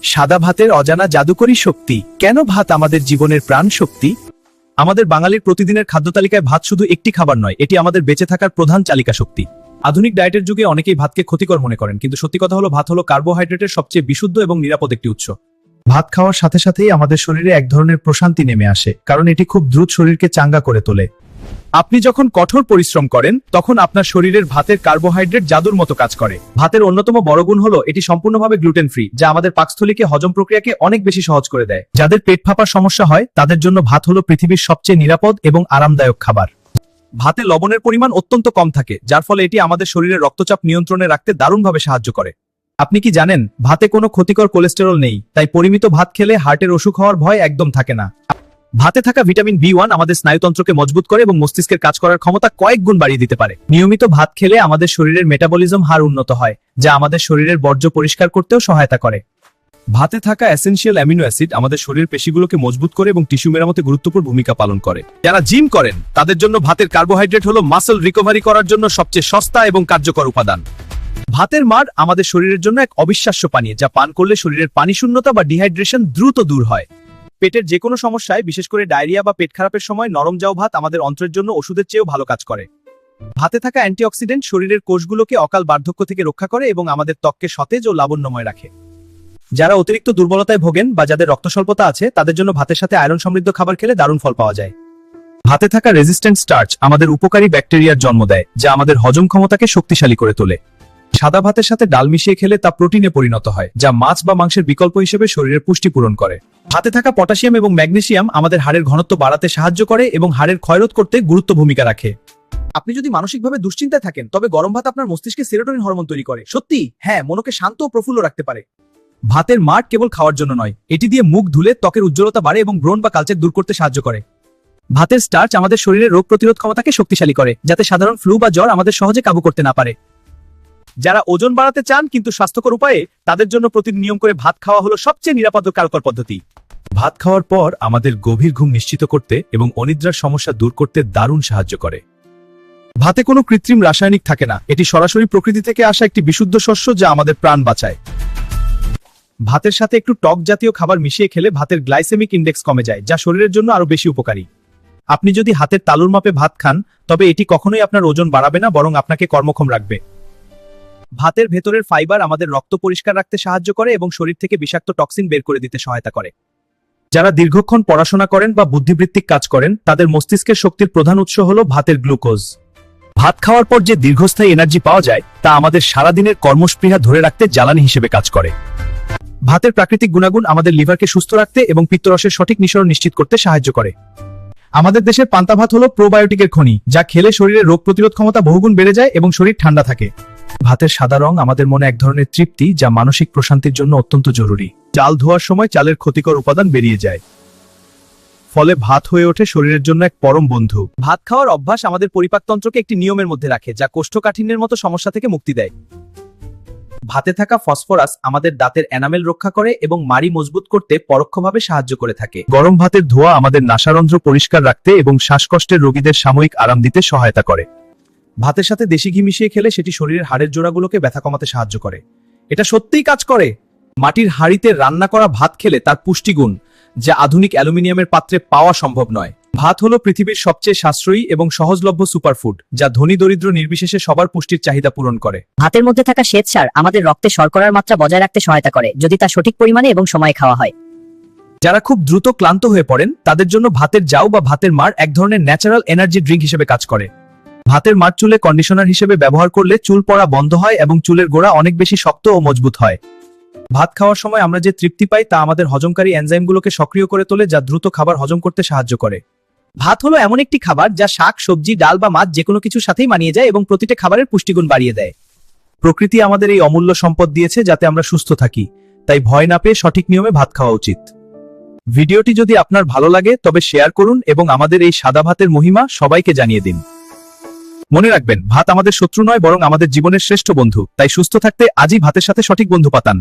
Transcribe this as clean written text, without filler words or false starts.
সাদা ভাতের অজানা জাদুকরী শক্তি। কেন ভাত আমাদের জীবনের প্রাণ শক্তি? আমাদের বাঙালির প্রতিদিনের খাদ্য তালিকায় ভাত শুধু একটি খাবার নয়, এটি আমাদের বেঁচে থাকার প্রধান চালিকা শক্তি। আধুনিক ডায়েটের যুগে অনেকেই ভাতকে ক্ষতিকর মনে করেন, কিন্তু সত্যি কথা হলো ভাত হলো কার্বোহাইড্রেটের সবচেয়ে বিশুদ্ধ এবং নিরাপদ একটি উৎস। ভাত খাওয়ার সাথে সাথেই আমাদের শরীরে এক ধরনের প্রশান্তি নেমে আসে, কারণ এটি খুব দ্রুত শরীরকে চাঙ্গা করে তোলে। আপনি যখন কঠোর পরিশ্রম করেন তখন আপনার শরীরের ভাতের কার্বোহাইড্রেট জাদুর মতো কাজ করে। ভাতের অন্যতম বড় গুণ হলো এটি সম্পূর্ণভাবে গ্লুটেন ফ্রি, যা আমাদের পাকস্থলীকে হজম প্রক্রিয়াকে অনেক বেশি সহজ করে দেয়। যাদের পেট ফাঁপার সমস্যা হয় তাদের জন্য ভাত হলো পৃথিবীর সবচেয়ে নিরাপদ এবং আরামদায়ক খাবার। ভাতে লবণের পরিমাণ অত্যন্ত কম থাকে, যার ফলে এটি আমাদের শরীরের রক্তচাপ নিয়ন্ত্রণে রাখতে দারুণভাবে সাহায্য করে। আপনি কি জানেন ভাতে কোনো ক্ষতিকর কোলেস্টেরল নেই, তাই পরিমিত ভাত খেলে হার্টের অসুখ হওয়ার ভয় একদম থাকে না। ভাতে থাকা ভিটামিন বি1 আমাদের স্নায়ুতন্ত্রকে মজবুত করে এবং মস্তিষ্কের কাজ করার ক্ষমতা কয়েক গুণ বাড়িয়ে দিতে পারে। নিয়মিত ভাত খেলে আমাদের শরীরের মেটাবলিজম হার উন্নত হয়, যা আমাদের শরীরের বর্জ্য পরিষ্কার করতেও সহায়তা করে। ভাতে থাকা এসেনশিয়াল অ্যামিনো অ্যাসিড আমাদের শরীরের পেশিগুলোকে মজবুত করে এবং টিস্যু মেরামতে গুরুত্বপূর্ণ ভূমিকা পালন করে। যারা জিম করেন তাদের জন্য ভাতের কার্বোহাইড্রেট হলো মাসল রিকভারি করার জন্য সবচেয়ে সস্তা এবং কার্যকর উপাদান। ভাতের মাড় আমাদের শরীরের জন্য এক অবিশ্বাস্য পানীয়, যা পান করলে শরীরের পানি শূন্যতা বা ডিহাইড্রেশন দ্রুত দূর হয়। পেটের যে কোনো সমস্যায়, বিশেষ করে ডায়রিয়া বা পেট খারাপের সময় নরম জাউ ভাত আমাদের অন্ত্রের জন্য ওষুধের চেয়েও ভালো কাজ করে। ভাতে থাকা অ্যান্টিঅক্সিডেন্ট শরীরের কোষগুলোকে অকাল বার্ধক্য থেকে রক্ষা করে এবং আমাদের ত্বককে সতেজ ও লাবণ্যময় রাখে। যারা অতিরিক্ত দুর্বলতায় ভোগেন বা যাদের রক্তস্বল্পতা আছে তাদের জন্য ভাতের সাথে আয়রন সমৃদ্ধ খাবার খেলে দারুণ ফল পাওয়া যায়। ভাতে থাকা রেজিস্ট্যান্ট স্টার্চ আমাদের উপকারী ব্যাকটেরিয়ার জন্ম দেয়, যা আমাদের হজম ক্ষমতাকে শক্তিশালী করে তোলে। সাদা ভাতের সাথে ডাল মিশিয়ে খেলে তা প্রোটিনে পরিণত হয়, যা মাছ বা মাংসের বিকল্প হিসেবে শরীরের পুষ্টি পূরণ করে। ভাতে থাকা পটাশিয়াম এবং ম্যাগনেসিয়াম আমাদের হাড়ের ঘনত্ব বাড়াতে সাহায্য করে এবং হাড়ের ক্ষয়রোধ করতে গুরুত্ব ভূমিকা রাখে। আপনি যদি মানসিকভাবে দুশ্চিন্তায় থাকেন তবে গরম ভাত আপনার মস্তিষ্কে সেরোটোনিন হরমোন তৈরি করে। সত্যি, হ্যাঁ, মনকে শান্ত ও প্রফুল্ল রাখতে পারে। ভাতের মাড় কেবল খাওয়ার জন্য নয়, এটি দিয়ে মুখ ধুলে ত্বকের উজ্জ্বলতা বাড়ে এবং ব্রণ বা কালচে দূর করতে সাহায্য করে। ভাতের স্টার্চ আমাদের শরীরের রোগ প্রতিরোধ ক্ষমতাকে শক্তিশালী করে, যাতে সাধারণ ফ্লু বা জ্বর আমাদের সহজে কাবু করতে না পারে। যারা ওজন বাড়াতে চান কিন্তু স্বাস্থ্যকর উপায়ে, তাদের জন্য প্রতিদিন নিয়ম করে ভাত খাওয়া হলো সবচেয়ে নিরাপদ ও কার্যকর পদ্ধতি। ভাত খাওয়ার পর আমাদের গভীর ঘুম নিশ্চিত করতে এবং অনিদ্রার সমস্যা দূর করতে দারুণ সাহায্য করে। ভাতে কোনো কৃত্রিম রাসায়নিক থাকে না, এটি সরাসরি প্রকৃতি থেকে আসা একটি বিশুদ্ধ শস্য, যা আমাদের প্রাণ বাঁচায়। ভাতের সাথে একটু টক জাতীয় খাবার মিশিয়ে খেলে ভাতের গ্লাইসেমিক ইনডেক্স কমে যায়, যা শরীরের জন্য আরো বেশি উপকারী। আপনি যদি হাতের তালুর মাপে ভাত খান তবে এটি কখনোই আপনার ওজন বাড়াবে না, বরং আপনাকে কর্মক্ষম রাখবে। ভাতের ভেতরের ফাইবার আমাদের রক্ত পরিষ্কার রাখতে সাহায্য করে এবং শরীর থেকে বিষাক্ত টক্সিন বের করে দিতে সহায়তা করে। যারা দীর্ঘক্ষণ পড়াশোনা করেন বা বুদ্ধিবৃত্তিক কাজ করেন তাদের মস্তিষ্কের শক্তির প্রধান উৎস হলো ভাতের গ্লুকোজ। ভাত খাওয়ার পর যে দীর্ঘস্থায়ী এনার্জি পাওয়া যায় তা আমাদের সারাদিনের কর্মস্পৃহা ধরে রাখতে জ্বালানি হিসেবে কাজ করে। ভাতের প্রাকৃতিক গুণাগুণ আমাদের লিভারকে সুস্থ রাখতে এবং পিত্তরসের সঠিক নিঃসরণ নিশ্চিত করতে সাহায্য করে। আমাদের দেশের পান্তা ভাত হলো প্রোবায়োটিকের খনি, যা খেলে শরীরের রোগ প্রতিরোধ ক্ষমতা বহুগুণ বেড়ে যায় এবং শরীর ঠান্ডা থাকে। ভাতের সাদা রং আমাদের মনে এক ধরনের তৃপ্তি, যা মানসিক প্রশান্তির জন্য অত্যন্ত জরুরি। চাল ধোয়ার সময় চালের ক্ষতিকর উপাদান বেরিয়ে যায়, ফলে ভাত হয়ে ওঠে শরীরের জন্য এক পরম বন্ধু। ভাত খাওয়ার অভ্যাস আমাদের পরিপাকতন্ত্রকে একটি নিয়মের মধ্যে রাখে, যা কোষ্ঠকাঠিন্যের মতো সমস্যা থেকে মুক্তি দেয়। ভাতে থাকা ফসফরাস আমাদের দাঁতের এনামেল রক্ষা করে এবং মাড়ি মজবুত করতে পরোক্ষভাবে সাহায্য করে থাকে। গরম ভাতের ধোঁয়া আমাদের নাসারন্ধ্র পরিষ্কার রাখতে এবং শ্বাসকষ্টের রোগীদের সাময়িক আরাম দিতে সহায়তা করে। ভাতের সাথে দেশি ঘি মিশিয়ে খেলে সেটি শরীরের হাড়ের জোড়াগুলোকে ব্যথা কমাতে সাহায্য করে। এটা সত্যিই কাজ করে। মাটির হাঁড়িতে রান্না করা ভাত খেলে তার পুষ্টিগুণ, যা আধুনিক অ্যালুমিনিয়ামের পাত্রে পাওয়া সম্ভব নয়। ভাত হলো পৃথিবীর সবচেয়ে সাশ্রয়ী এবং সহজলভ্য সুপারফুড, যা ধনী দরিদ্র নির্বিশেষে সবার পুষ্টির চাহিদা পূরণ করে। ভাতের মধ্যে থাকা শ্বেতসার আমাদের রক্তে শর্করার মাত্রা বজায় রাখতে সহায়তা করে, যদি তা সঠিক পরিমাণে এবং সময়ে খাওয়া হয়। যারা খুব দ্রুত ক্লান্ত হয়ে পড়েন তাদের জন্য ভাতের জাউ বা ভাতের মাড় এক ধরনের ন্যাচারাল এনার্জি ড্রিঙ্ক হিসেবে কাজ করে। ভাতের মাড় চুলে কন্ডিশনার হিসেবে ব্যবহার করলে চুল পড়া বন্ধ হয় এবং চুলের গোড়া অনেক বেশি শক্ত ও মজবুত হয়। ভাত খাওয়ার সময় আমরা যে তৃপ্তি পাই তা আমাদের হজমকারী এনজাইমগুলোকে সক্রিয় করে তোলে, যা দ্রুত খাবার হজম করতে সাহায্য করে। ভাত হলো এমন একটি খাবার যা শাক, সবজি, ডাল বা মাছ যেকোনো কিছুর সাথেই মানিয়ে যায় এবং প্রতিটা খাবারের পুষ্টিগুণ বাড়িয়ে দেয়। প্রকৃতি আমাদের এই অমূল্য সম্পদ দিয়েছে যাতে আমরা সুস্থ থাকি, তাই ভয় না পেয়ে সঠিক নিয়মে ভাত খাওয়া উচিত। ভিডিওটি যদি আপনার ভালো লাগে তবে শেয়ার করুন এবং আমাদের এই সাদা ভাতের মহিমা সবাইকে জানিয়ে দিন। মনে রাখবেন, ভাত আমাদের শত্রু নয় বরং আমাদের জীবনের শ্রেষ্ঠ বন্ধু, তাই সুস্থ থাকতে আজই ভাতের সাথে সঠিক বন্ধু পাতান।